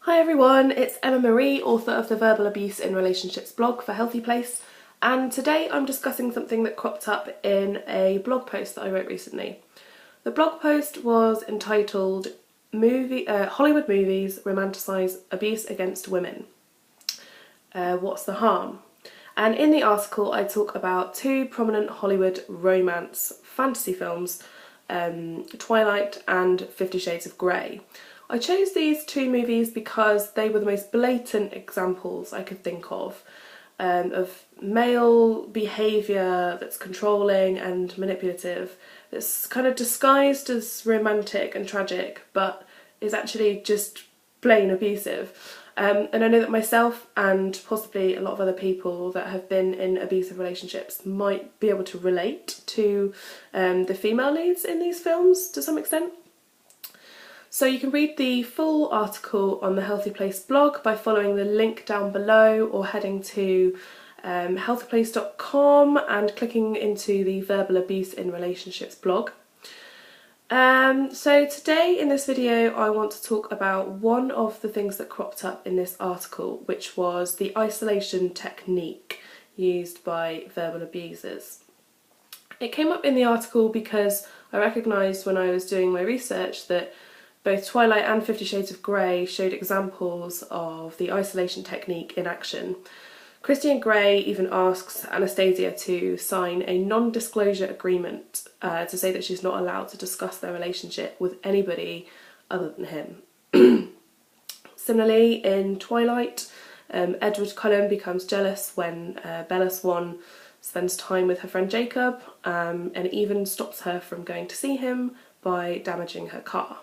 Hi everyone, it's Emma Marie, author of the Verbal Abuse in Relationships blog for Healthy Place, and today I'm discussing something that cropped up in a blog post that I wrote recently. The blog post was entitled Hollywood Movies Romanticise Abuse Against Women. What's the harm? And in the article I talk about two prominent Hollywood romance fantasy films, Twilight and 50 Shades of Grey. I chose these two movies because they were the most blatant examples I could think of male behaviour that's controlling and manipulative, that's kind of disguised as romantic and tragic, but is actually just plain abusive. And I know that myself and possibly a lot of other people that have been in abusive relationships might be able to relate to the female leads in these films to some extent. So you can read the full article on the Healthy Place blog by following the link down below or heading to healthyplace.com and clicking into the Verbal Abuse in Relationships blog. So today in this video I want to talk about one of the things that cropped up in this article, which was the isolation technique used by verbal abusers. It came up in the article because I recognised when I was doing my research that both Twilight and 50 Shades of Grey showed examples of the isolation technique in action. Christian Grey even asks Anastasia to sign a non-disclosure agreement to say that she's not allowed to discuss their relationship with anybody other than him. Similarly, in Twilight, Edward Cullen becomes jealous when Bella Swan spends time with her friend Jacob and even stops her from going to see him by damaging her car.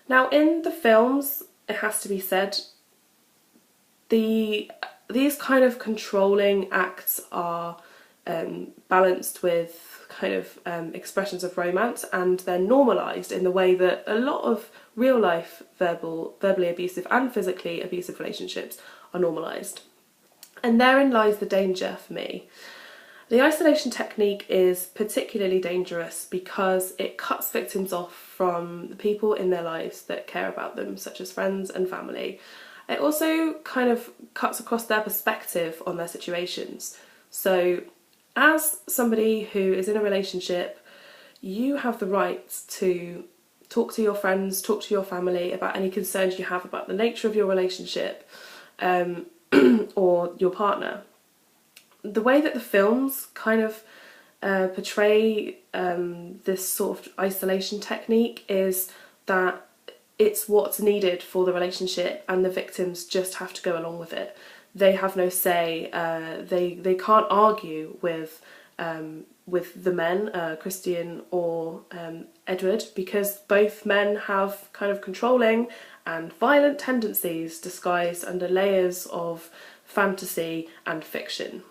Now in the films, it has to be said, these kind of controlling acts are balanced with kind of expressions of romance, and they're normalised in the way that a lot of real life verbally abusive and physically abusive relationships are normalised. And therein lies the danger for me. The isolation technique is particularly dangerous because it cuts victims off from the people in their lives that care about them, such as friends and family. It also kind of cuts across their perspective on their situations. So as somebody who is in a relationship, you have the right to talk to your friends, talk to your family about any concerns you have about the nature of your relationship or your partner. The way that the films kind of portray this sort of isolation technique is that it's what's needed for the relationship and the victims just have to go along with it. They have no say, they can't argue with the men, Christian or Edward, because both men have kind of controlling and violent tendencies disguised under layers of fantasy and fiction.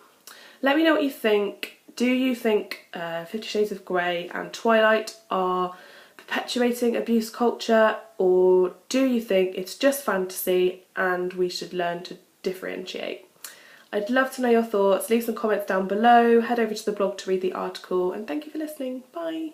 Let me know what you think. Do you think 50 Shades of Grey and Twilight are perpetuating abuse culture, or do you think it's just fantasy and we should learn to differentiate? I'd love to know your thoughts. Leave some comments down below, head over to the blog to read the article, and thank you for listening. Bye!